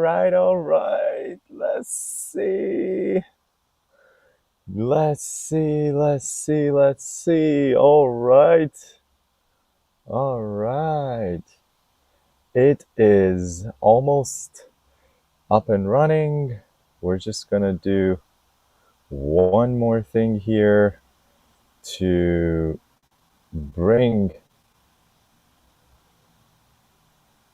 all right. Let's see. Let's see. All right. All right. It is almost up and running. We're just gonna do one more thing here to bring.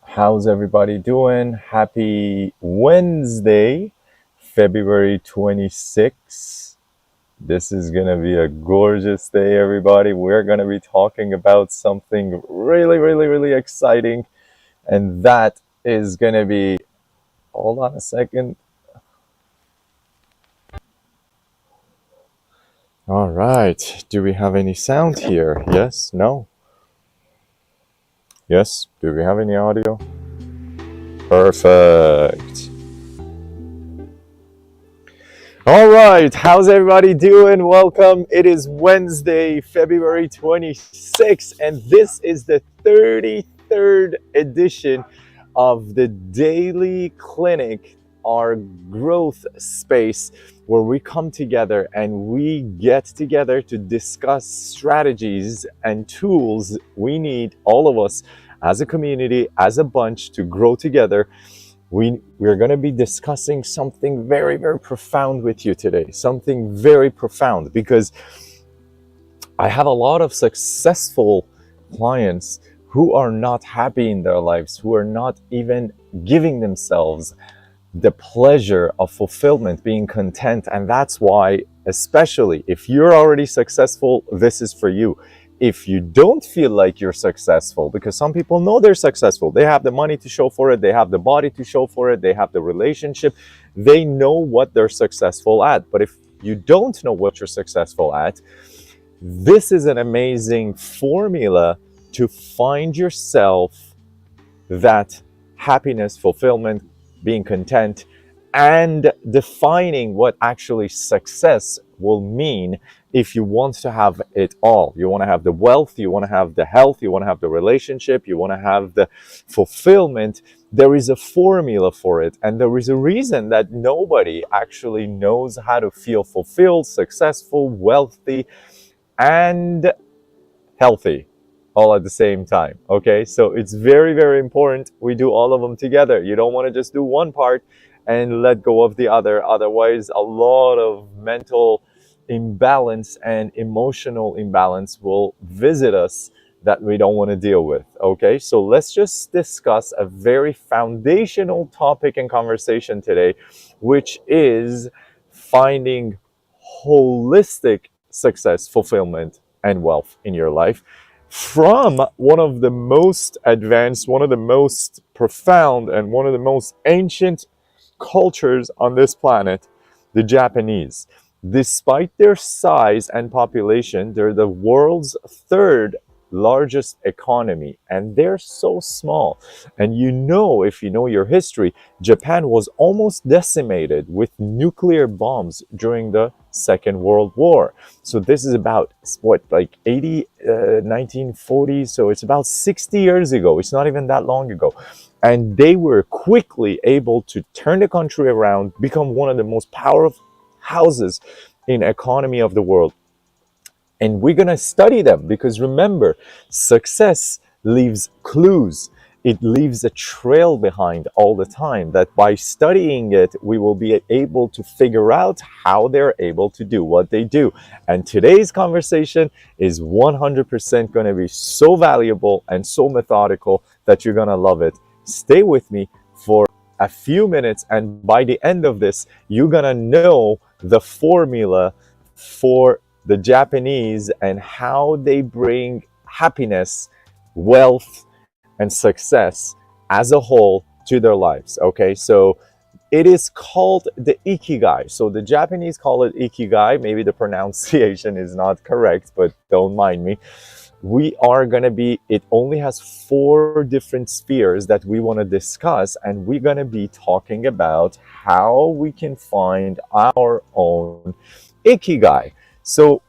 How's everybody doing? Happy Wednesday, February 26th. This is going to be a gorgeous day, everybody. We're going to be talking about something really exciting. And that is going to be, hold on a second. All right. Do we have any sound here? Yes? No? Yes? Do we have any audio? Perfect. All right, how's everybody doing? Welcome. It is Wednesday, February 26th, and this is the 33rd edition of the Daily Clinic, our growth space where we come together and we get together to discuss strategies and tools we need, all of us as a community, as a bunch, to grow together. We're going to be discussing something very profound with you today. Something very profound, because I have a lot of successful clients who are not happy in their lives, who are not even giving themselves the pleasure of fulfillment, being content. And that's why, especially if you're already successful, this is for you. If you don't feel like you're successful, because some people know they're successful, they have the money to show for it, they have the body to show for it, they have the relationship, they know what they're successful at. But if you don't know what you're successful at, this is an amazing formula to find yourself that happiness, fulfillment, being content, and defining what actually success will mean. If you want to have it all, you want to have the wealth, you want to have the health, you want to have the relationship, you want to have the fulfillment, there is a formula for it. And there is a reason that nobody actually knows how to feel fulfilled, successful, wealthy, and healthy all at the same time. Okay, so it's very important we do all of them together. You don't want to just do one part and let go of the other. Otherwise, a lot of mental imbalance and emotional imbalance will visit us that we don't want to deal with. Okay, so let's just discuss a very foundational topic and conversation today, which is finding holistic success, fulfillment, and wealth in your life from one of the most advanced, one of the most profound, and one of the most ancient cultures on this planet, the Japanese. Despite their size and population, they're the world's third largest economy, and they're so small. And you know, if you know your history, Japan was almost decimated with nuclear bombs during the Second World War. So this is about what, like 1940s, so it's about 60 years ago. It's not even that long ago. And they were quickly able to turn the country around, become one of the most powerful houses in economy of the world. And we're going to study them, because remember, success leaves clues. It leaves a trail behind all the time, that by studying it, we will be able to figure out how they're able to do what they do. And today's conversation is 100% going to be so valuable and so methodical that you're going to love it. Stay with me for a few minutes, and by the end of this, you're going to know the formula for the Japanese and how they bring happiness, wealth, and success as a whole to their lives. Okay, so it is called the IKIGAI. So the Japanese call it IKIGAI. Maybe the pronunciation is not correct, but don't mind me. We are going to be, it only has 4 different spheres that we want to discuss, and we're going to be talking about how we can find our own IKIGAI. So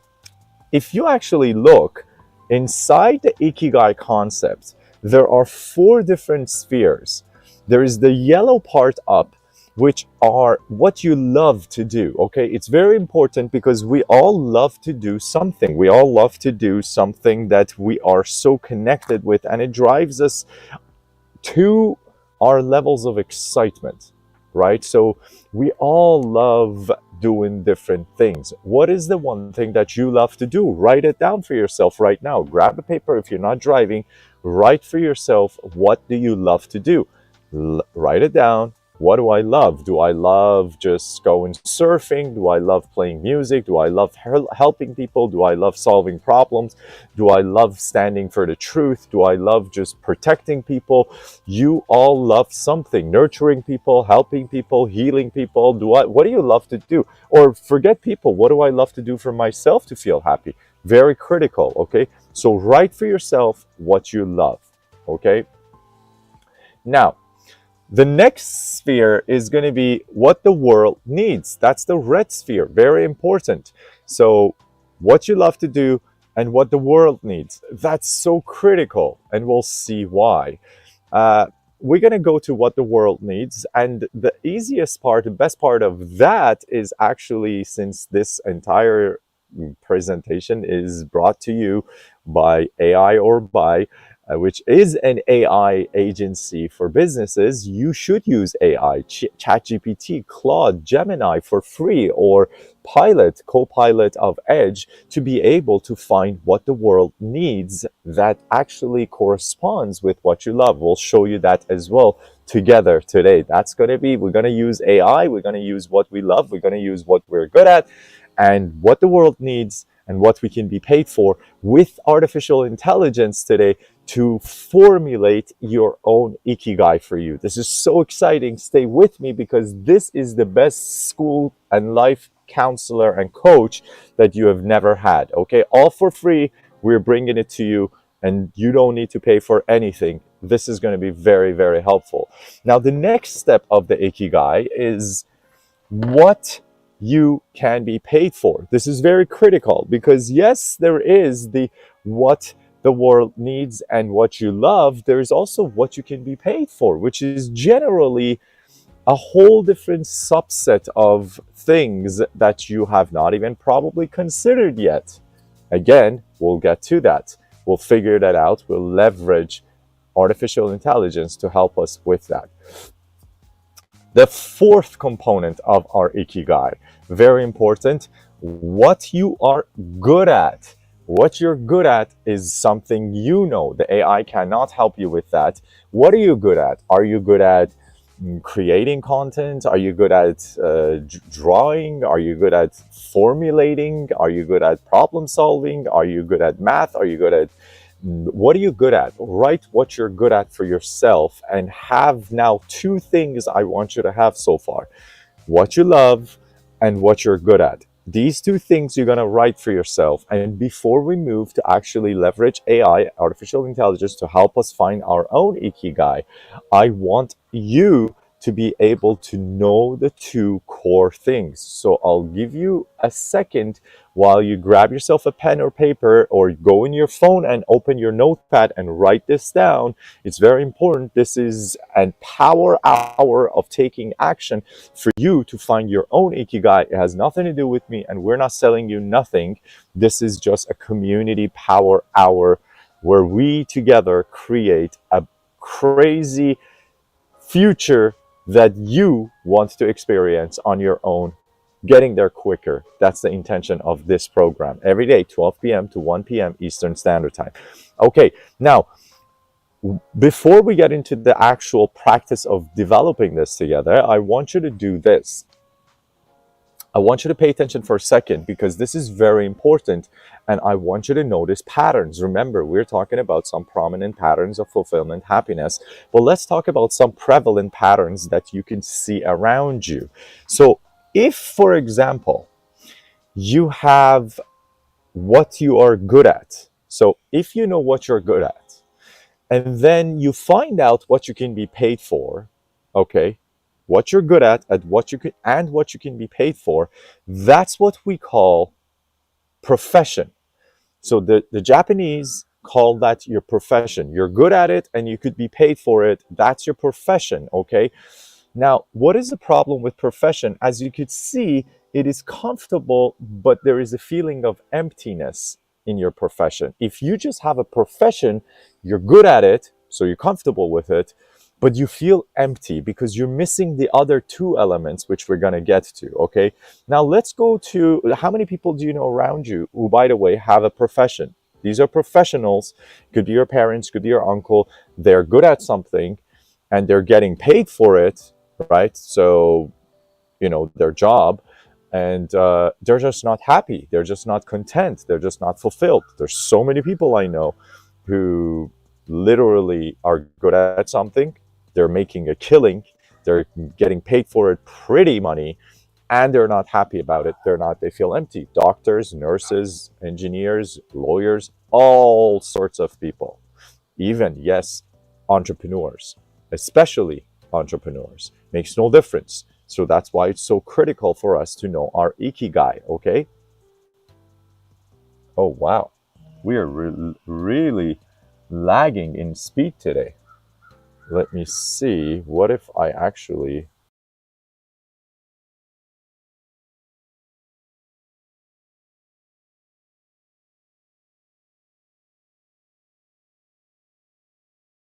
if you actually look inside the Ikigai concept, there are 4 different spheres. There is the yellow part up, which are what you love to do. Okay, it's very important because we all love to do something. We all love to do something that we are so connected with, and it drives us to our levels of excitement, right? So we all love doing different things. What is the one thing that you love to do? Write it down for yourself right now. Grab a paper if you're not driving. Write for yourself, what do you love to do? Write it down. What do I love? Do I love just going surfing? Do I love playing music? Do I love helping people? Do I love solving problems? Do I love standing for the truth? Do I love just protecting people? You all love something. Nurturing people, helping people, healing people. What do you love to do? Or forget people. What do I love to do for myself to feel happy? Very critical, okay? So write for yourself what you love, okay? Now, the next sphere is going to be what the world needs. That's the red sphere, very important. So what you love to do and what the world needs, that's so critical, and we'll see why. We're going to go to what the world needs, and the easiest part, the best part of that is actually, since this entire presentation is brought to you by AI or by which is an AI agency for businesses, you should use AI, ChatGPT, Claude, Gemini for free, or Pilot, Copilot of Edge, to be able to find what the world needs that actually corresponds with what you love. We'll show you that as well together today. That's going to be, we're going to use AI, we're going to use what we love, we're going to use what we're good at, and what the world needs and what we can be paid for with artificial intelligence today to formulate your own Ikigai for you. This is so exciting. Stay with me, because this is the best school and life counselor and coach that you have never had. Okay, all for free. We're bringing it to you, and you don't need to pay for anything. This is going to be very, very helpful. Now, the next step of the Ikigai is what you can be paid for. This is very critical, because yes, there is the what the world needs and what you love. There is also what you can be paid for, which is generally a whole different subset of things that you have not even probably considered yet. Again, we'll get to that. We'll figure that out. We'll leverage artificial intelligence to help us with that. The fourth component of our Ikigai, very important, what you are good at. What you're good at is something you know. The AI cannot help you with that. What are you good at? Are you good at creating content? Are you good at drawing? Are you good at formulating? Are you good at problem solving? Are you good at math? Are you good at what are you good at? Write what you're good at for yourself, and have now two things I want you to have so far: what you love and what you're good at. These two things you're going to write for yourself. And before we move to actually leverage AI, artificial intelligence, to help us find our own Ikigai, I want you to be able to know the two core things. So I'll give you a second while you grab yourself a pen or paper, or go in your phone and open your notepad and write this down. It's very important. This is a power hour of taking action for you to find your own Ikigai. It has nothing to do with me, and we're not selling you nothing. This is just a community power hour where we together create a crazy future that you want to experience on your own, getting there quicker. That's the intention of this program. Every day, 12 p.m. to 1 p.m. Eastern Standard Time. Okay, now, before we get into the actual practice of developing this together, I want you to do this. I want you to pay attention for a second, because this is very important, and I want you to notice patterns. Remember, we're talking about some prominent patterns of fulfillment, happiness. Well, let's talk about some prevalent patterns that you can see around you. So if, for example, you have what you are good at, so if you know what you're good at, and then you find out what you can be paid for, okay, what you're good at and what you can be paid for, that's what we call profession. So the Japanese call that your profession. You're good at it and you could be paid for it. That's your profession, okay? Now, what is the problem with profession? As you could see, it is comfortable, but there is a feeling of emptiness in your profession. If you just have a profession, you're good at it, so you're comfortable with it, but you feel empty because you're missing the other two elements, which we're going to get to, okay? Now, let's go to how many people do you know around you who, by the way, have a profession? These are professionals, could be your parents, could be your uncle. They're good at something and they're getting paid for it, right? So, their job, and they're just not happy. They're just not content. They're just not fulfilled. There's so many people I know who literally are good at something. They're making a killing. They're getting paid for it pretty money, and they're not happy about it. They feel empty. Doctors, nurses, engineers, lawyers, all sorts of people. Even, yes, entrepreneurs, especially entrepreneurs. Makes no difference. So that's why it's so critical for us to know our ikigai, okay? Oh, wow. We are really lagging in speed today. Let me see. What if I actually...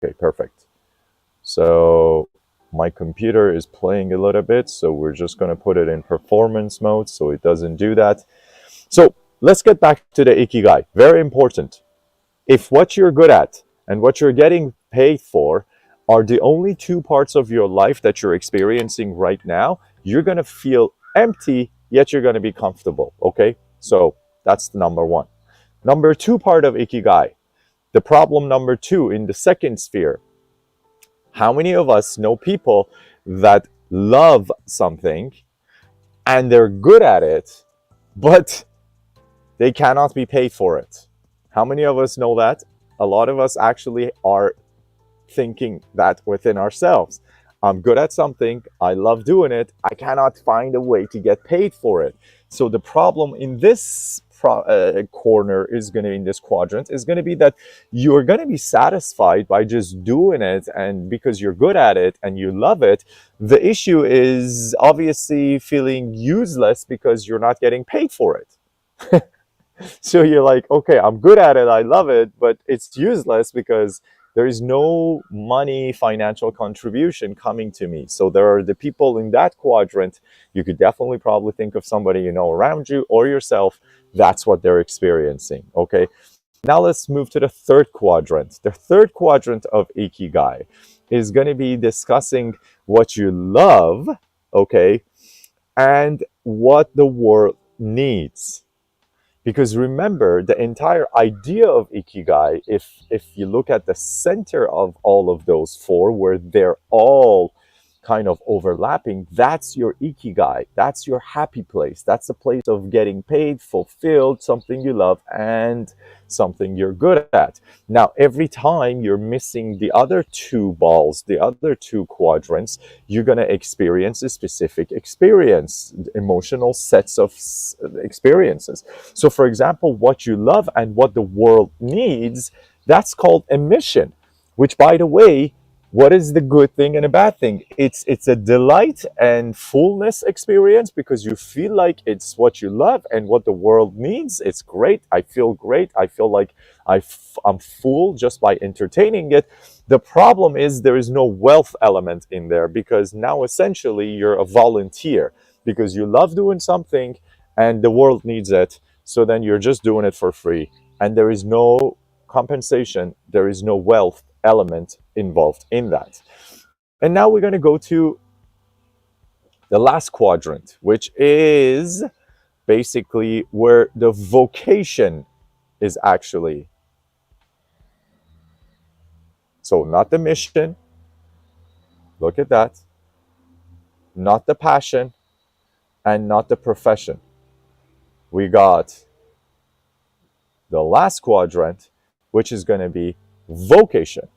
Okay, perfect. So my computer is playing a little bit, so we're just going to put it in performance mode so it doesn't do that. So let's get back to the ikigai. Very important. If what you're good at and what you're getting paid for are the only two parts of your life that you're experiencing right now, you're going to feel empty, yet you're going to be comfortable, okay? So that's the number one. Number two part of ikigai, the problem number two in the second sphere. How many of us know people that love something and they're good at it, but they cannot be paid for it? How many of us know that? A lot of us actually are thinking that within ourselves. I'm good at something, I love doing it, I cannot find a way to get paid for it. So the problem in this corner is going to, in this quadrant, is going to be that you're going to be satisfied by just doing it, and because you're good at it and you love it. The issue is obviously feeling useless because you're not getting paid for it. So you're like, okay, I'm good at it, I love it, but it's useless because there is no money, financial contribution coming to me. So there are the people in that quadrant. You could definitely probably think of somebody you know around you or yourself. That's what they're experiencing, okay? Now let's move to the third quadrant. The third quadrant of Ikigai is going to be discussing what you love, okay, and what the world needs. Because remember, the entire idea of Ikigai, if you look at the center of all of those four, where they're all kind of overlapping, that's your Ikigai. That's your happy place. That's the place of getting paid, fulfilled, something you love, and something you're good at. Now, every time you're missing the other two balls, the other two quadrants, you're going to experience a specific experience, emotional sets of experiences. So, for example, what you love and what the world needs, that's called a mission, which, by the way, what is the good thing and a bad thing? It's a delight and fullness experience because you feel like it's what you love and what the world needs. It's great. I feel great. I feel like I'm full just by entertaining it. The problem is there is no wealth element in there because now essentially you're a volunteer because you love doing something and the world needs it. So then you're just doing it for free and there is no compensation. There is no wealth element involved in that. And now we're going to go to the last quadrant, which is basically where the vocation is actually. So not the mission, look at that, not the passion, and not the profession. We got the last quadrant, which is going to be vocation.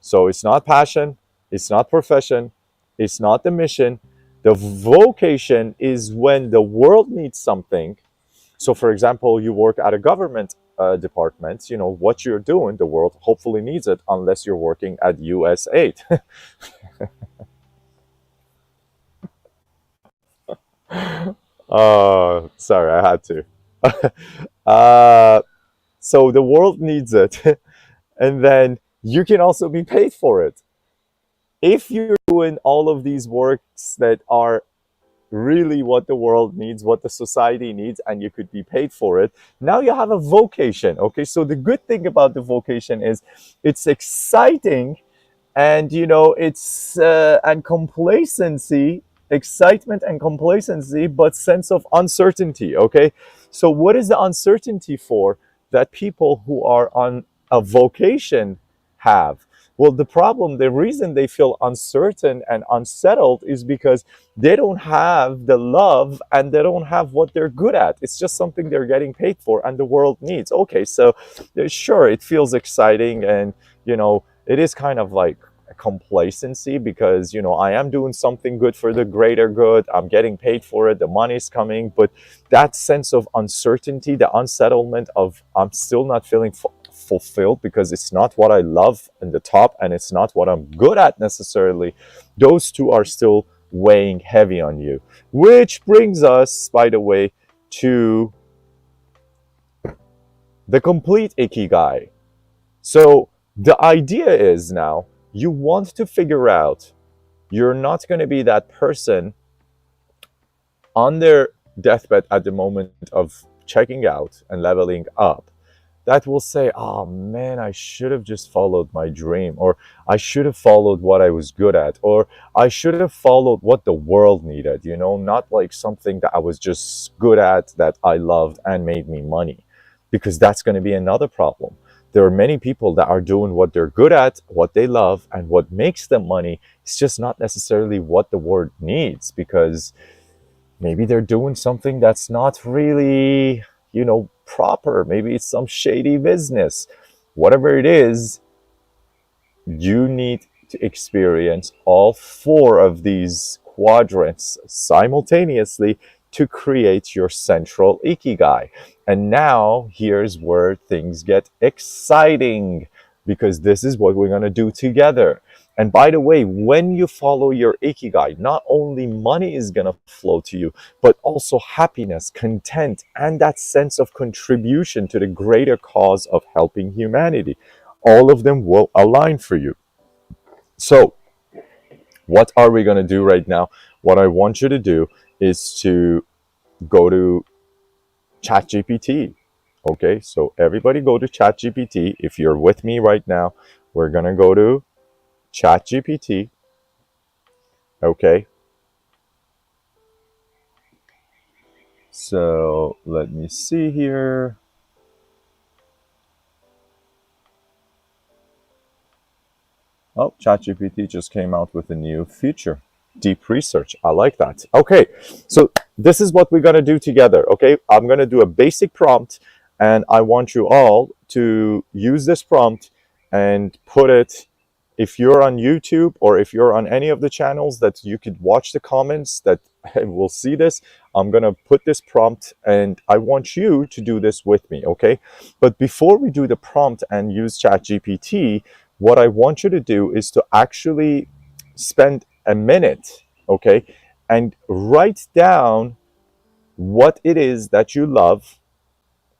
So it's not passion, it's not profession, it's not the mission. The vocation is when the world needs something. So, for example, you work at a government departments, what you're doing, the world hopefully needs it, unless you're working at US 8. Sorry, I had to. uh, so the world needs it, and then you can also be paid for it. If you're doing all of these works that are really what the world needs, what the society needs, and you could be paid for it, now you have a vocation. Okay, so the good thing about the vocation is it's exciting, and it's and complacency, excitement and complacency, but sense of uncertainty. Okay, so what is the uncertainty for that people who are on a vocation have? Well, the reason they feel uncertain and unsettled is because they don't have the love, and they don't have what they're good at. It's just something they're getting paid for and the world needs. Okay, so sure, it feels exciting, and it is kind of like complacency, because I am doing something good for the greater good, I'm getting paid for it, the money's coming. But that sense of uncertainty, the unsettlement of I'm still not feeling fulfilled, because it's not what I love in the top, and it's not what I'm good at necessarily, those two are still weighing heavy on you. Which brings us, by the way, to the complete ikigai. So the idea is, now you want to figure out, you're not going to be that person on their deathbed at the moment of checking out and leveling up that will say, oh man, I should have just followed my dream, or I should have followed what I was good at, or I should have followed what the world needed, not like something that I was just good at, that I loved and made me money. Because that's going to be another problem. There are many people that are doing what they're good at, what they love, and what makes them money. It's just not necessarily what the world needs, because maybe they're doing something that's not really, proper. Maybe it's some shady business. Whatever it is, you need to experience all four of these quadrants simultaneously to create your central ikigai. And now here's where things get exciting, because this is what we're going to do together. And by the way, when you follow your ikigai, not only money is going to flow to you, but also happiness, content, and that sense of contribution to the greater cause of helping humanity. All of them will align for you. So what are we going to do right now? What I want you to do is to go to ChatGPT. Okay, so everybody go to ChatGPT. If you're with me right now, we're going to go to ChatGPT. Okay, so let me see here. Oh, ChatGPT just came out with a new feature. Deep research. I like that. Okay, so this is what we're going to do together. Okay, I'm going to do a basic prompt, and I want you all to use this prompt and put it, if you're on YouTube or if you're on any of the channels that you could watch the comments that will see this, I'm going to put this prompt, and I want you to do this with me. Okay, but before we do the prompt and use ChatGPT, what I want you to do is to actually spend a minute, okay, and write down what it is that you love.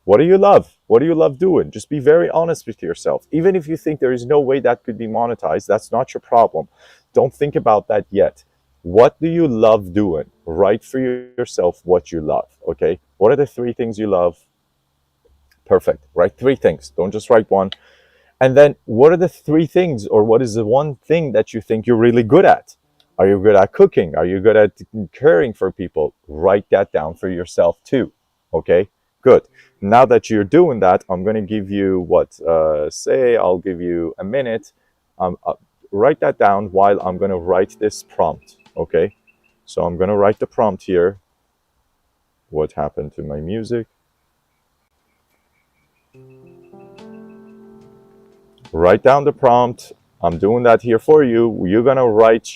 What do you love? What do you love doing? Just be very honest with yourself. Even if you think there is no way that could be monetized, that's not your problem. Don't think about that yet. What do you love doing? Write for yourself what you love, okay? What are the 3 things you love? Perfect. Write 3 things. Don't just write one. And then what are the 3 things, or what is the one thing that you think you're really good at? Are you good at cooking? Are you good at caring for people? Write that down for yourself too. Okay, good. Now that you're doing that, I'm going to give you say I'll give you a minute. Write that down while I'm going to write this prompt. Okay, so I'm going to write the prompt here. What happened to my music? Write down the prompt. I'm doing that here for you. You're going to write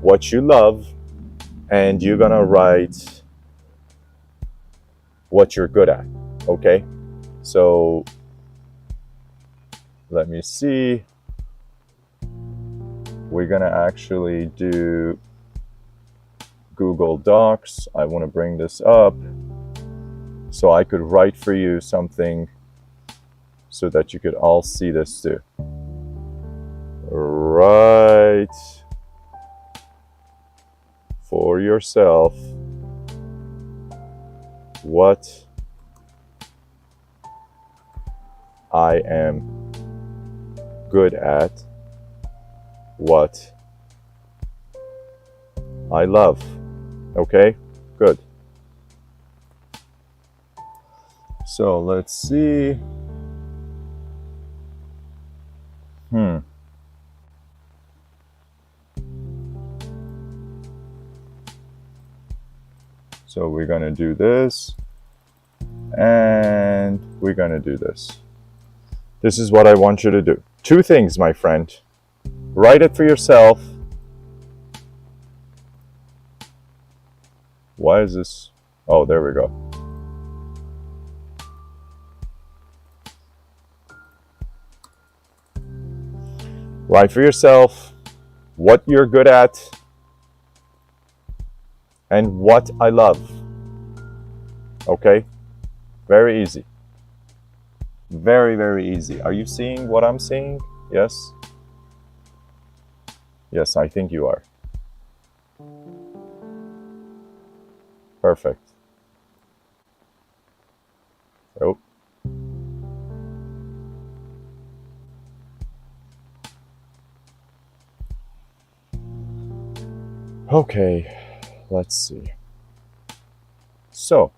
what you love, and you're going to write what you're good at. Okay, So let me see. We're gonna actually do Google Docs. I want to bring this up so I could write for you something so that you could all see this too. Write for yourself what I am good at, what I love. Okay, good. So let's see. So we're gonna do this, and we're gonna do this. This is what I want you to do. Two things, my friend. Write it for yourself. Why is this? Oh, there we go. Write for yourself what you're good at and what I love. Okay? Very easy. Very, very easy. Are you seeing what I'm seeing? Yes? Yes, I think you are. Perfect. Oh. Okay, let's see. So,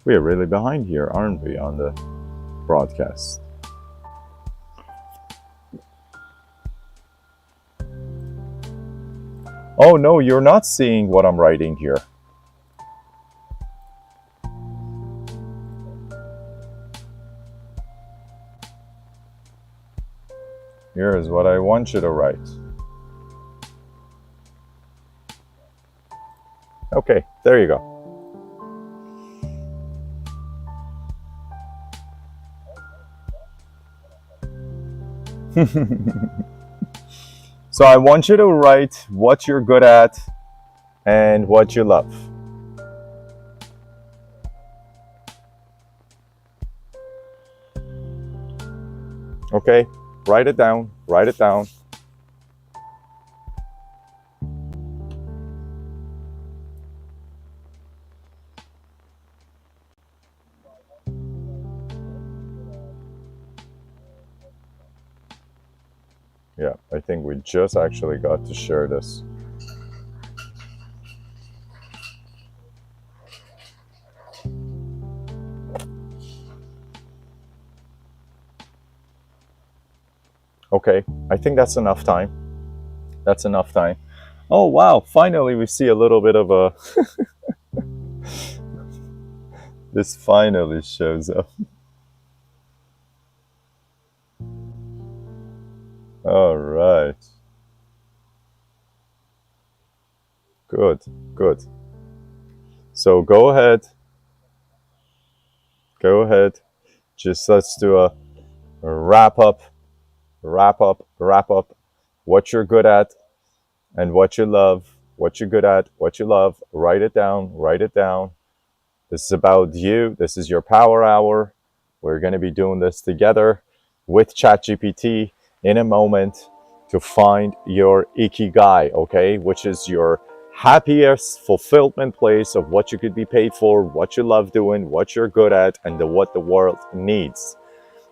we are really behind here, aren't we, on the broadcast? Oh no, you're not seeing what I'm writing here. Here is what I want you to write. Okay, there you go. So I want you to write what you're good at and what you love. Okay, write it down, write it down. Yeah, I think we just actually got to share this. Okay, I think that's enough time. That's enough time. Oh wow, finally we see a little bit of a... This finally shows up. All right. Good, good. So go ahead. Go ahead. Just let's do a wrap up. Wrap up, wrap up. What you're good at and what you love. What you're good at, what you love. Write it down, write it down. This is about you. This is your power hour. We're going to be doing this together with ChatGPT in a moment to find your IKIGAI, okay? Which is your happiest fulfillment place of what you could be paid for, what you love doing, what you're good at, and what the world needs.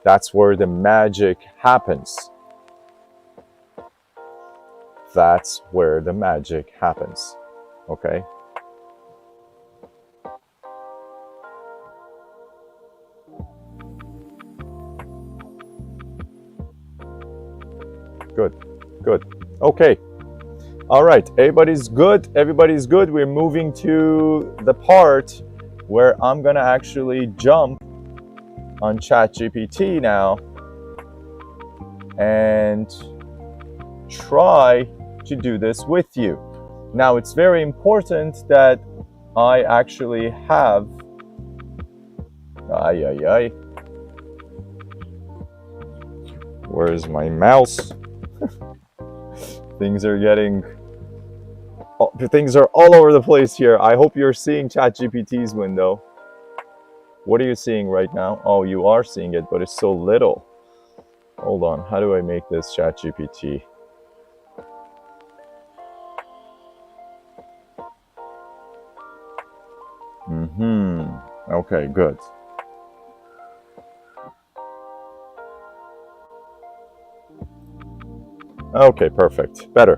That's where the magic happens. That's where the magic happens, okay? Good, good. Okay. All right, everybody's good. Everybody's good. We're moving to the part where I'm gonna actually jump on ChatGPT now and try to do this with you. Now, it's very important that I actually have, where's my mouse? Things are all over the place here. I hope you're seeing ChatGPT's window. What are you seeing right now? Oh, you are seeing it, but it's so little. Hold on, how do I make this ChatGPT? Okay, good. Okay, perfect. Better.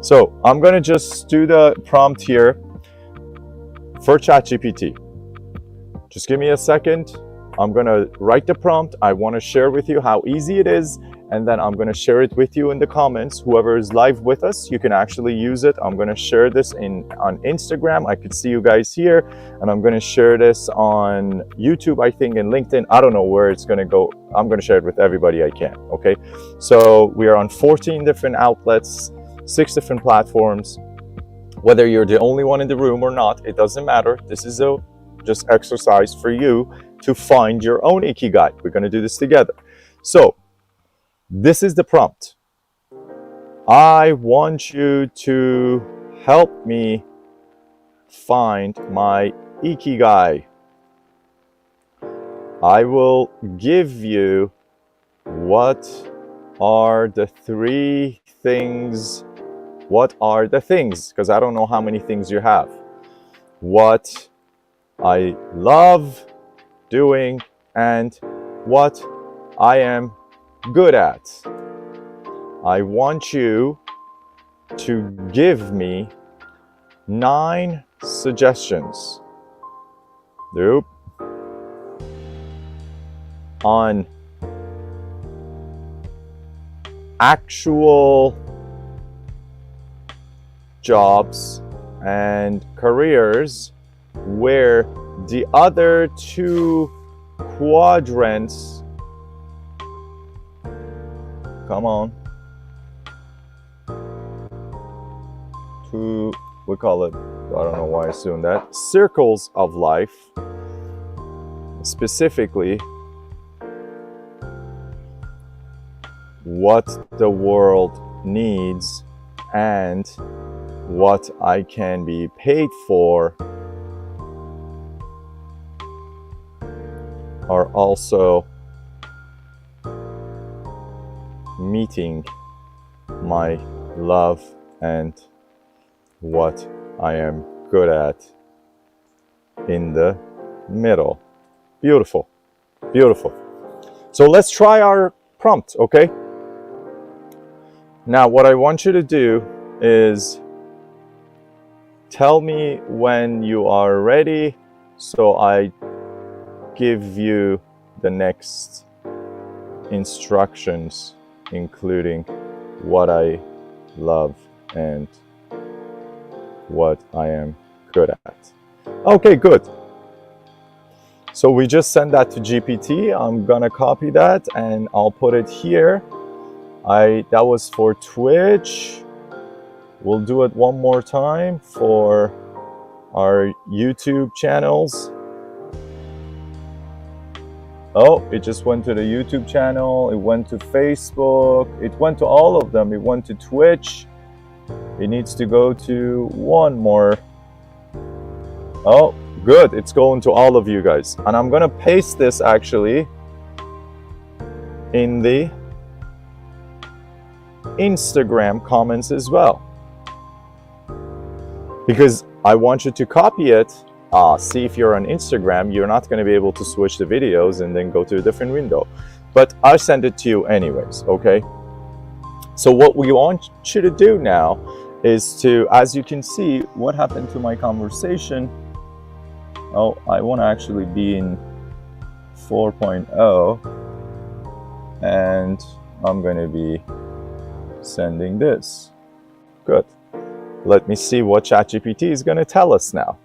So I'm gonna just do the prompt here for ChatGPT. Just give me a second. I'm gonna write the prompt. I wanna share with you how easy it is, and then I'm gonna share it with you in the comments. Whoever is live with us, you can actually use it. I'm gonna share this on Instagram. I could see you guys here, and I'm gonna share this on YouTube, I think, and LinkedIn. I don't know where it's gonna go. I'm gonna share it with everybody I can, okay? So we are on 14 different outlets, 6 different platforms. Whether you're the only one in the room or not, it doesn't matter. This is a just exercise for you to find your own Ikigai. We're going to do this together. So this is the prompt. I want you to help me find my Ikigai. I will give you what are the 3 things. What are the things? Because I don't know how many things you have. What I love doing and what I am good at. I want you to give me 9 suggestions. Nope. On actual jobs and careers where the other 2 quadrants, come on, we call it, I don't know why I assume that, circles of life, specifically what the world needs and what I can be paid for, are also meeting my love and what I am good at in the middle. Beautiful. So let's try our prompt, okay? Now what I want you to do is tell me when you are ready, so I give you the next instructions, including what I love and what I am good at. Okay, good. So we just sent that to GPT. I'm gonna copy that and I'll put it here. That was for Twitch. We'll do it one more time for our YouTube channels. Oh, it just went to the YouTube channel, it went to Facebook, it went to all of them, it went to Twitch. It needs to go to one more. Oh, good, it's going to all of you guys. And I'm gonna paste this actually in the Instagram comments as well, because I want you to copy it. See, if you're on Instagram, you're not going to be able to switch the videos and then go to a different window, but I'll send it to you anyways, okay? So what we want you to do now is to, as you can see, what happened to my conversation. Oh, I want to actually be in 4.0, and I'm going to be sending this. Good. Let me see what ChatGPT is going to tell us now.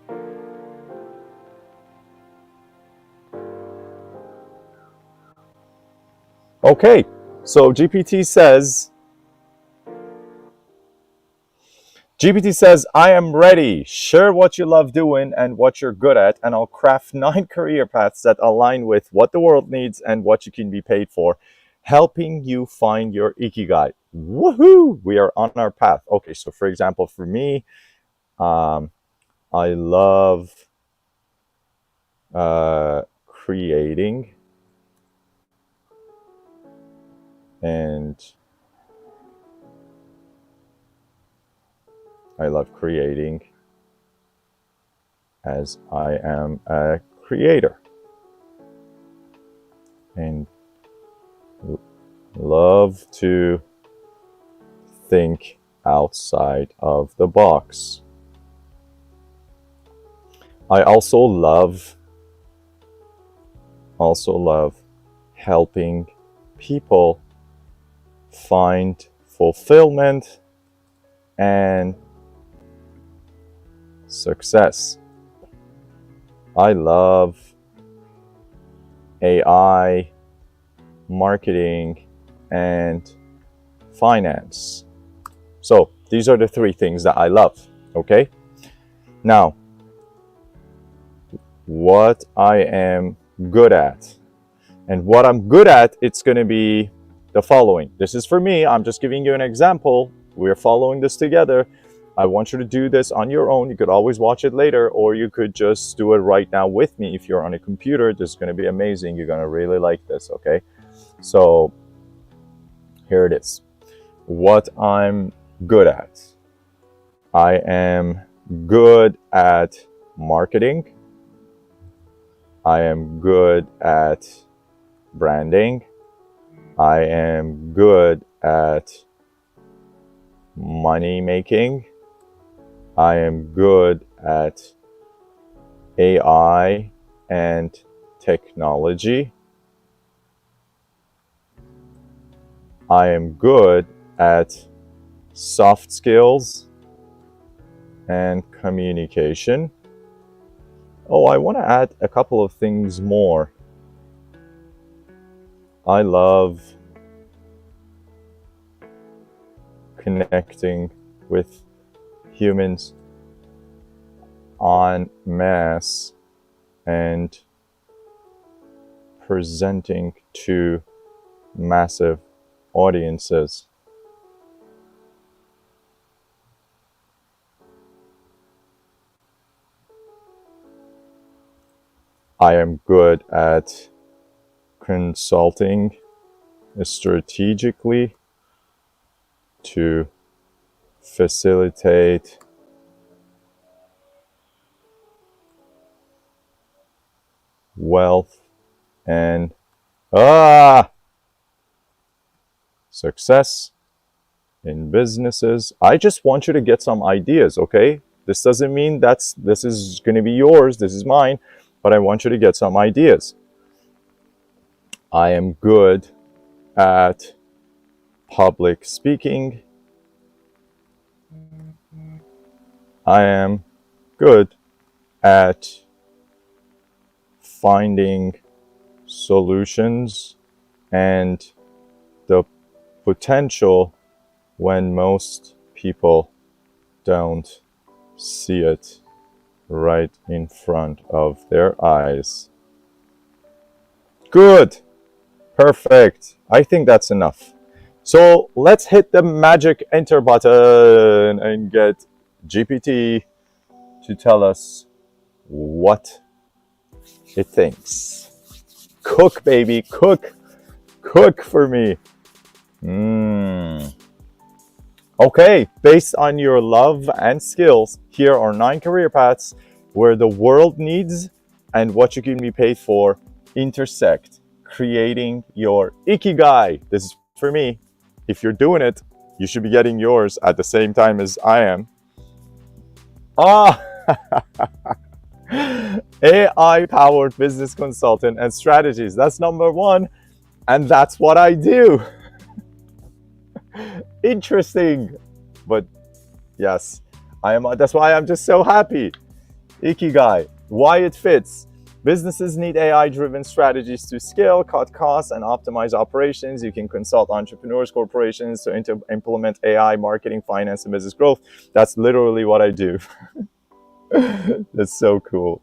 Okay, so GPT says, GPT says, I am ready. Share what you love doing and what you're good at, and I'll craft 9 career paths that align with what the world needs and what you can be paid for, helping you find your Ikigai. Woohoo! We are on our path. Okay, so for example, for me, I love creating, and I love creating as I am a creator, and love to think outside of the box. I also love helping people find fulfillment and success. I love AI, marketing, and finance. So these are the 3 things that I love. Okay, now what I am good at, and what I'm good at, it's going to be the following. This is for me. I'm just giving you an example. We're following this together. I want you to do this on your own. You could always watch it later, or you could just do it right now with me. If you're on a computer, this is going to be amazing. You're going to really like this. Okay, so here it is. What I'm good at. I am good at marketing. I am good at branding. I am good at money making. I am good at AI and technology. I am good at soft skills and communication. Oh, I want to add a couple of things more. I love connecting with humans en masse and presenting to massive audiences. I am good at consulting strategically to facilitate wealth and success in businesses. I just want you to get some ideas, okay? This doesn't mean this is going to be yours, this is mine, but I want you to get some ideas. I am good at public speaking. I am good at finding solutions and the potential when most people don't see it right in front of their eyes. Good. Perfect. I think that's enough. So let's hit the magic enter button and get GPT to tell us what it thinks. Cook, baby, cook. Cook for me. Okay, based on your love and skills, here are 9 career paths where the world needs and what you can be paid for intersect, creating your Ikigai. This is for me. If you're doing it, you should be getting yours at the same time as I am. AI-powered business consultant and strategies. That's number 1, and that's what I do. Interesting, but yes, I am. That's why I'm just so happy. Ikigai, why it fits. Businesses need AI-driven strategies to scale, cut costs, and optimize operations. You can consult entrepreneurs, corporations to implement AI, marketing, finance, and business growth. That's literally what I do. That's so cool.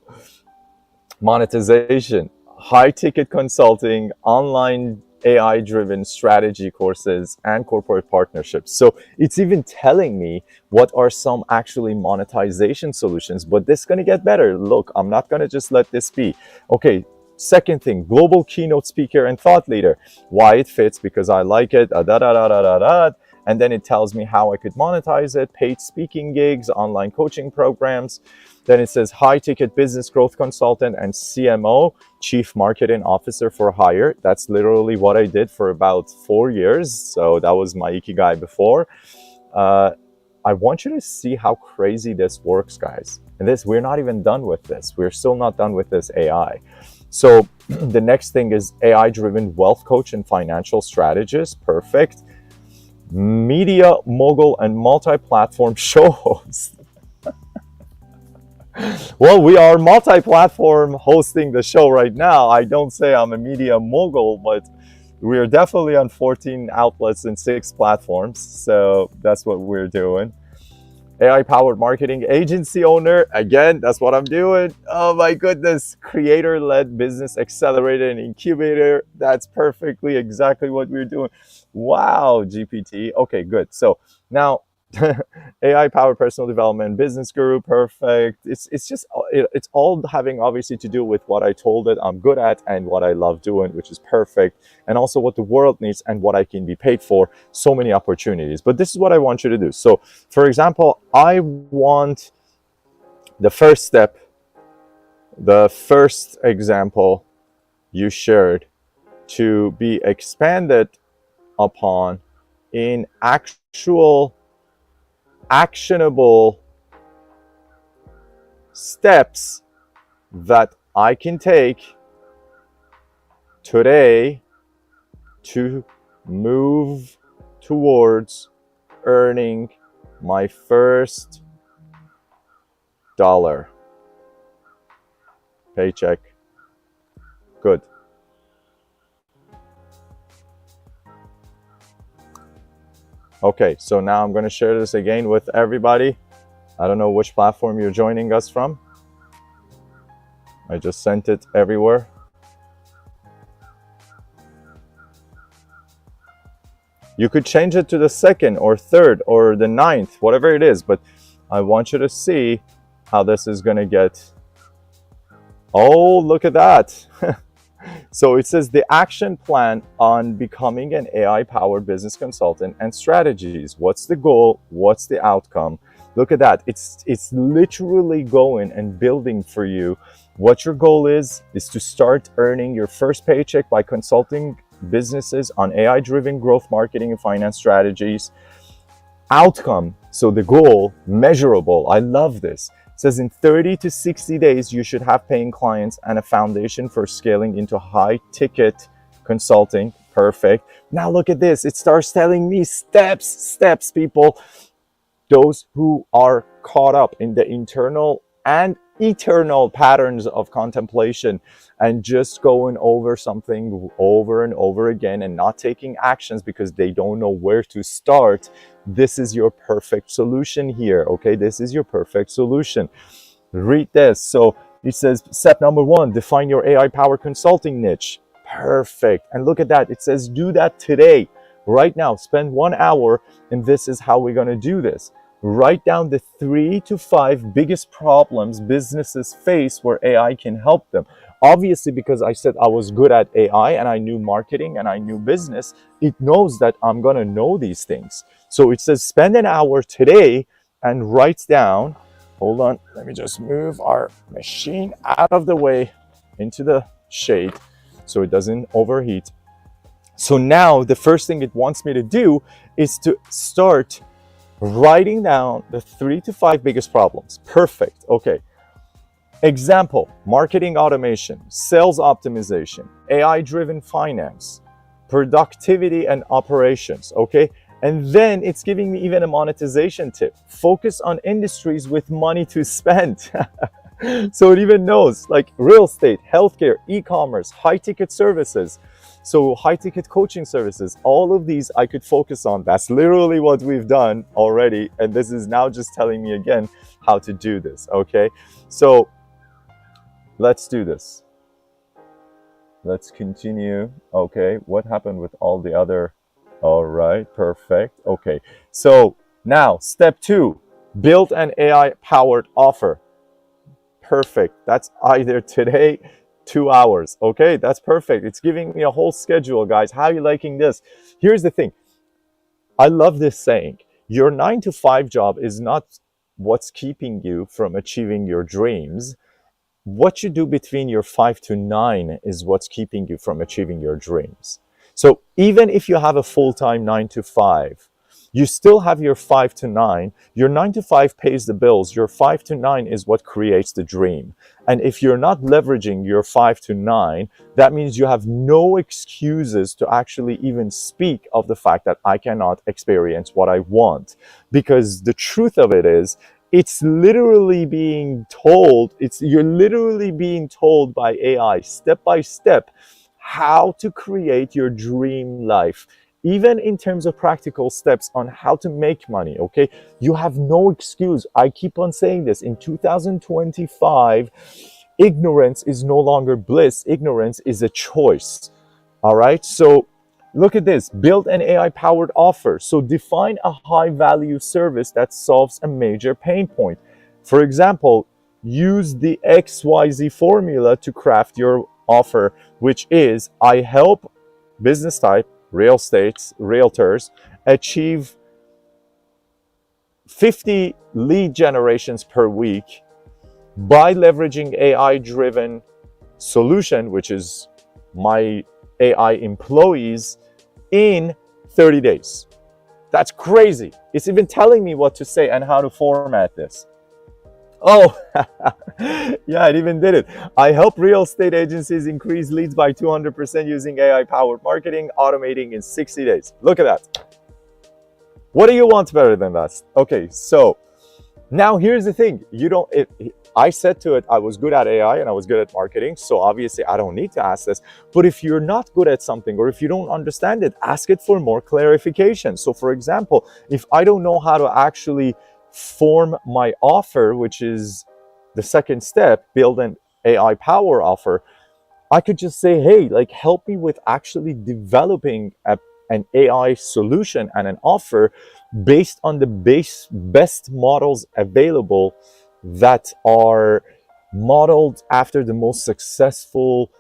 Monetization, high-ticket consulting, online AI-driven strategy courses, and corporate partnerships. So it's even telling me what are some actually monetization solutions, but this is going to get better. Look, I'm not going to just let this be. Okay, second thing, global keynote speaker and thought leader. Why it fits, because I like it, and then it tells me how I could monetize it, paid speaking gigs, online coaching programs. Then it says high ticket business growth consultant and CMO, chief marketing officer for hire. That's literally what I did for about 4 years. So that was my IKIGAI before. I want you to see how crazy this works, guys. And we're not even done with this. We're still not done with this AI. So the next thing is AI-driven wealth coach and financial strategist. Perfect. Media mogul and multi-platform show host. Well, we are multi-platform hosting the show right now. I don't say I'm a media mogul, but we are definitely on 14 outlets and 6 platforms. So that's what we're doing. AI-powered marketing agency owner. Again, that's what I'm doing. Oh my goodness. Creator-led business accelerator and incubator. That's perfectly exactly what we're doing. Wow, GPT. Okay, good. So now AI-powered personal development, business guru, perfect. It's all having obviously to do with what I told it I'm good at and what I love doing, which is perfect, and also what the world needs and what I can be paid for. So many opportunities. But this is what I want you to do. So, for example, I want the first step, the first example you shared, to be expanded upon in actual actionable steps that I can take today to move towards earning my first dollar paycheck. Good. Okay, so now I'm going to share this again with everybody. I don't know which platform you're joining us from. I just sent it everywhere. You could change it to the 2nd or 3rd or the 9th, whatever it is, but I want you to see how this is going to get. Oh, look at that. So it says the action plan on becoming an AI-powered business consultant and strategies. What's the goal? What's the outcome? Look at that. It's literally going and building for you. What your goal is to start earning your first paycheck by consulting businesses on AI-driven growth marketing and finance strategies. Outcome. So the goal, measurable. I love this. It says in 30 to 60 days, you should have paying clients and a foundation for scaling into high ticket consulting. Perfect. Now look at this. It starts telling me steps, people. Those who are caught up in the internal and eternal patterns of contemplation and just going over something over and over again and not taking actions because they don't know where to start. This is your perfect solution here. Okay, this is your perfect solution. Read this. So it says step number 1, define your AI powered consulting niche. Perfect. And look at that. It says do that today, right now. Spend 1 hour, and this is how we're going to do this. Write down the 3 to 5 biggest problems businesses face where AI can help them. Obviously, because I said I was good at AI and I knew marketing and I knew business, it knows that I'm going to know these things. So it says spend an hour today and write down. Hold on, let me just move our machine out of the way into the shade so it doesn't overheat. So now the first thing it wants me to do is to start writing down the 3 to 5 biggest problems. Perfect. Okay. Example, marketing automation, sales optimization, AI-driven finance, productivity and operations. Okay. And then it's giving me even a monetization tip. Focus on industries with money to spend. So it even knows like real estate, healthcare, e-commerce, high ticket services. So high ticket coaching services, all of these I could focus on. That's literally what we've done already. And this is now just telling me again how to do this. Okay. So let's do this. Let's continue. Okay. What happened with all the other? All right. Perfect. Okay. So now step 2, build an AI powered offer. Perfect. That's either today, 2 hours. Okay, that's perfect. It's giving me a whole schedule, guys. How are you liking this? Here's the thing. I love this saying. Your 9 to 5 job is not what's keeping you from achieving your dreams. What you do between your 5 to 9 is what's keeping you from achieving your dreams. So even if you have a full-time 9 to 5, you still have your 5 to 9. Your 9 to 5 pays the bills. Your 5 to 9 is what creates the dream. And if you're not leveraging your 5 to 9, that means you have no excuses to actually even speak of the fact that I cannot experience what I want. Because the truth of it is, it's literally being told, you're literally being told by AI step by step how to create your dream life. Even in terms of practical steps on how to make money, okay? You have no excuse. I keep on saying this. In 2025, ignorance is no longer bliss. Ignorance is a choice, all right? So look at this. Build an AI-powered offer. So define a high-value service that solves a major pain point. For example, use the XYZ formula to craft your offer, which is I help business type, real estate, realtors achieve 50 lead generations per week by leveraging AI-driven solution, which is my AI employees, in 30 days. That's crazy. It's even telling me what to say and how to format this. Oh, yeah, it even did it. I help real estate agencies increase leads by 200% using AI-powered marketing, automating in 60 days. Look at that. What do you want better than that? Okay, so now here's the thing. I said to it, I was good at AI and I was good at marketing. So obviously I don't need to ask this. But if you're not good at something or if you don't understand it, ask it for more clarification. So for example, if I don't know how to actually form my offer, which is the second step, build an AI power offer, I could just say, hey, like help me with actually developing an AI solution and an offer based on the best models available that are modeled after the most successful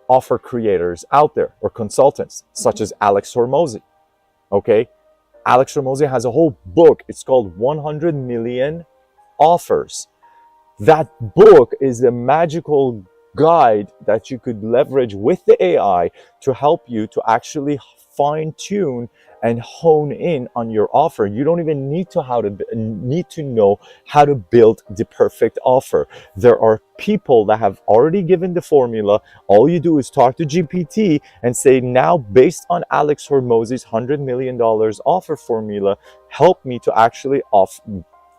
offer creators out there or consultants, such as Alex Hormozi. Okay, Alex Hormozi has a whole book. It's called 100 Million Offers. That book is a magical guide that you could leverage with the AI to help you to actually fine-tune and hone in on your offer. You don't even need to know how to build the perfect offer. There are people that have already given the formula. All you do is talk to GPT and say, now based on Alex Hormozi's $100 million offer formula, help me to actually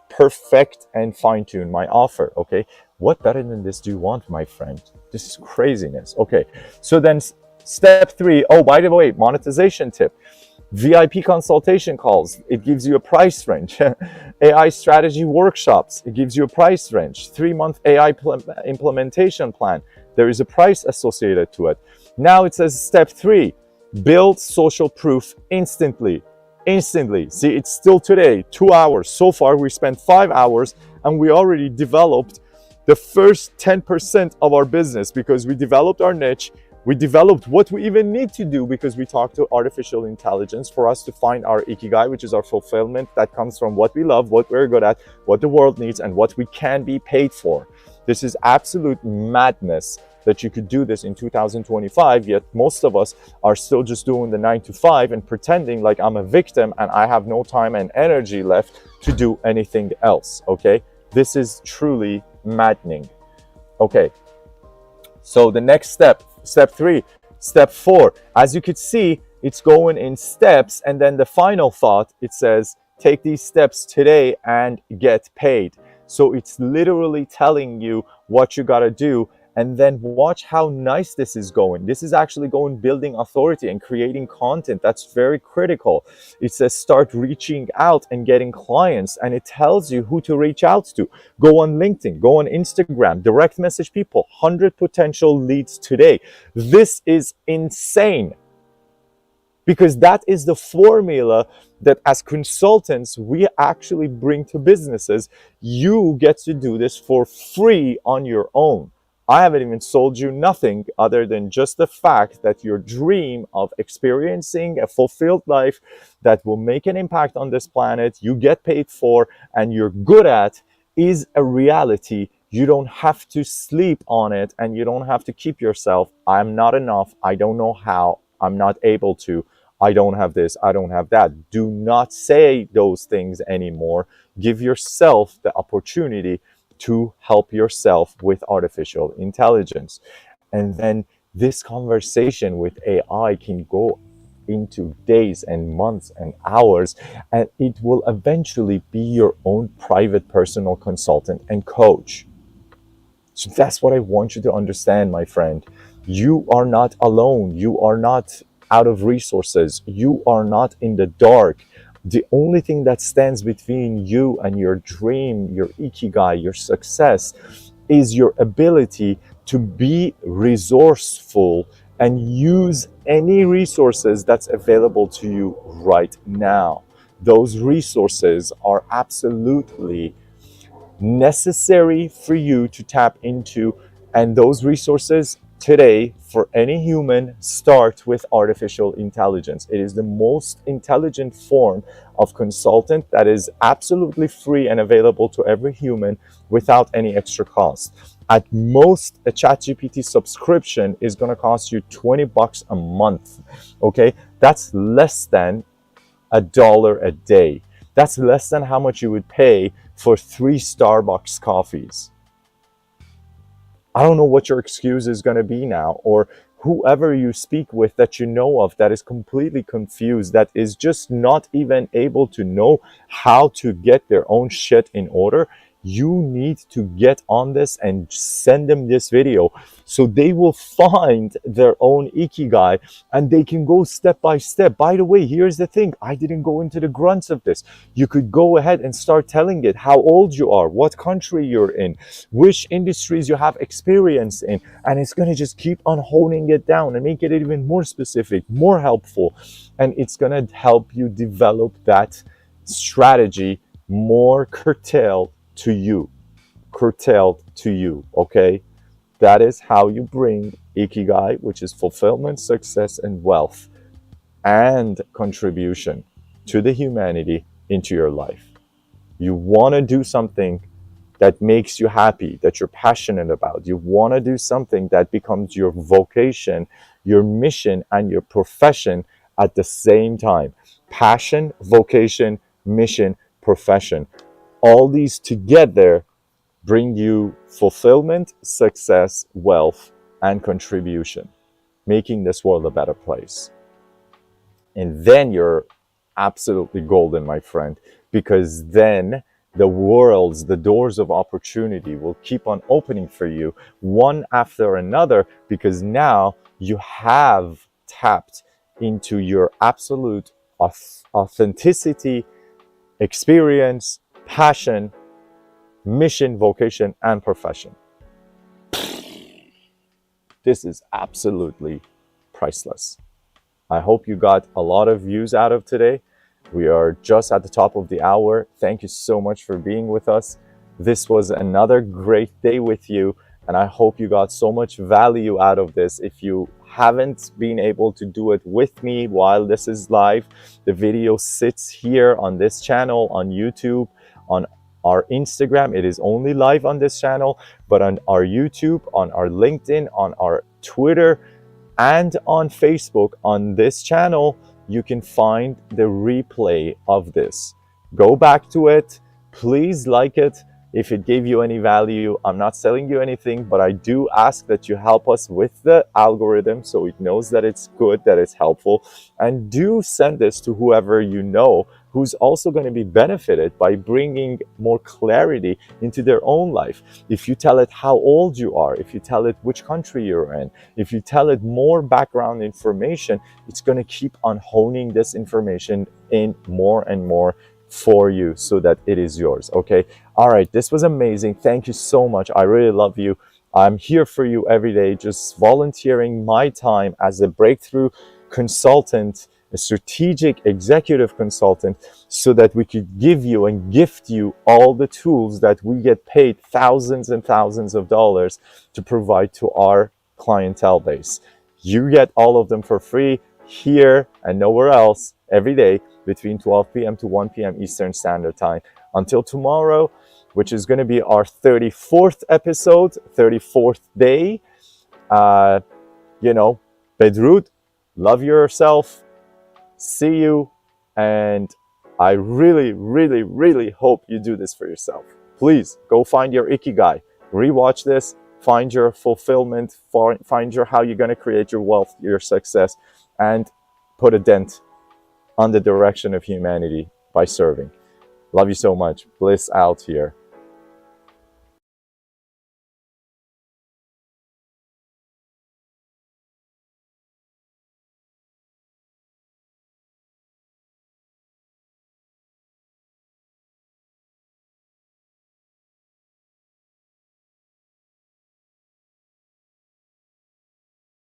perfect and fine-tune my offer. Okay, what better than this do you want, my friend? This is craziness. Okay, so then step 3, oh, by the way, monetization tip. VIP consultation calls, it gives you a price range. AI strategy workshops, it gives you a price range. 3-month AI implementation plan, there is a price associated to it. Now it says step 3, build social proof instantly. See, it's still today, 2 hours. So far, we spent 5 hours and we already developed the first 10% of our business because we developed our niche. We developed what we even need to do because we talked to artificial intelligence for us to find our IKIGAI, which is our fulfillment that comes from what we love, what we're good at, what the world needs, and what we can be paid for. This is absolute madness that you could do this in 2025, yet most of us are still just doing the 9 to 5 and pretending like I'm a victim and I have no time and energy left to do anything else, okay? This is truly maddening. Okay, so the next step 3, step 4, as you could see, it's going in steps, and then the final thought, it says take these steps today and get paid. So it's literally telling you what you got to do. And then watch how nice this is going. This is actually going building authority and creating content. That's very critical. It says start reaching out and getting clients, and it tells you who to reach out to. Go on LinkedIn, go on Instagram, direct message people, 100 potential leads today. This is insane, because that is the formula that as consultants we actually bring to businesses. You get to do this for free on your own. I haven't even sold you nothing other than just the fact that your dream of experiencing a fulfilled life that will make an impact on this planet, you get paid for, and you're good at, is a reality. You don't have to sleep on it, and you don't have to keep yourself, I'm not enough, I don't know how, I'm not able to, I don't have this, I don't have that. Do not say those things anymore. Give yourself the opportunity to help yourself with artificial intelligence. And then this conversation with AI can go into days and months and hours, and it will eventually be your own private personal consultant and coach. So that's what I want you to understand, my friend. You are not alone. You are not out of resources. You are not in the dark. The only thing that stands between you and your dream, your ikigai, your success, is your ability to be resourceful and use any resources that's available to you right now. Those resources are absolutely necessary for you to tap into, and those resources today for any human start with artificial intelligence. It is the most intelligent form of consultant that is absolutely free and available to every human without any extra cost. At most, a ChatGPT subscription is going to cost you $20 a month. Okay, that's less than $1 a day. That's less than how much you would pay for 3 Starbucks coffees. I don't know what your excuse is going to be now, or whoever you speak with that you know of that is completely confused, that is just not even able to know how to get their own shit in order. You need to get on this and send them this video so they will find their own ikigai and they can go step by step. By the way, here's the thing. I didn't go into the grunts of this. You could go ahead and start telling it how old you are, what country you're in, which industries you have experience in, and it's going to just keep on honing it down and make it even more specific, more helpful, and it's going to help you develop that strategy more curtailed to you, okay? That is how you bring ikigai, which is fulfillment, success, and wealth, and contribution to the humanity into your life. You want to do something that makes you happy, that you're passionate about. You want to do something that becomes your vocation, your mission, and your profession at the same time. Passion, vocation, mission, profession. All these together bring you fulfillment, success, wealth, and contribution, making this world a better place. And then you're absolutely golden, my friend, because then the doors of opportunity will keep on opening for you one after another, because now you have tapped into your absolute authenticity, experience, passion, mission, vocation, and profession. This is absolutely priceless. I hope you got a lot of views out of today. We are just at the top of the hour. Thank you so much for being with us. This was another great day with you, and I hope you got so much value out of this. If you haven't been able to do it with me while this is live, the video sits here on this channel, on YouTube, on our Instagram. It is only live on this channel, but on our YouTube, on our LinkedIn, on our Twitter, and on Facebook, on this channel, you can find the replay of this. Go back to it. Please like it. If it gave you any value, I'm not selling you anything, but I do ask that you help us with the algorithm so it knows that it's good, that it's helpful. And do send this to whoever you know who's also going to be benefited by bringing more clarity into their own life. If you tell it how old you are, if you tell it which country you're in, if you tell it more background information, it's going to keep on honing this information in more and more for you so that it is yours. Okay. All right. This was amazing. Thank you so much. I really love you. I'm here for you every day, just volunteering my time as a breakthrough consultant, a strategic executive consultant, so that we could give you and gift you all the tools that we get paid thousands and thousands of dollars to provide to our clientele base. You get all of them for free here and nowhere else every day between 12 p.m. to 1 p.m. Eastern Standard Time. Until tomorrow, which is going to be our 34th episode, 34th day. Bedroot, love yourself. See you. And I really, really, really hope you do this for yourself. Please go find your Ikigai. Rewatch this. Find your fulfillment. Find your how you're going to create your wealth, your success, and put a dent on the direction of humanity by serving. Love you so much. Bliss out here.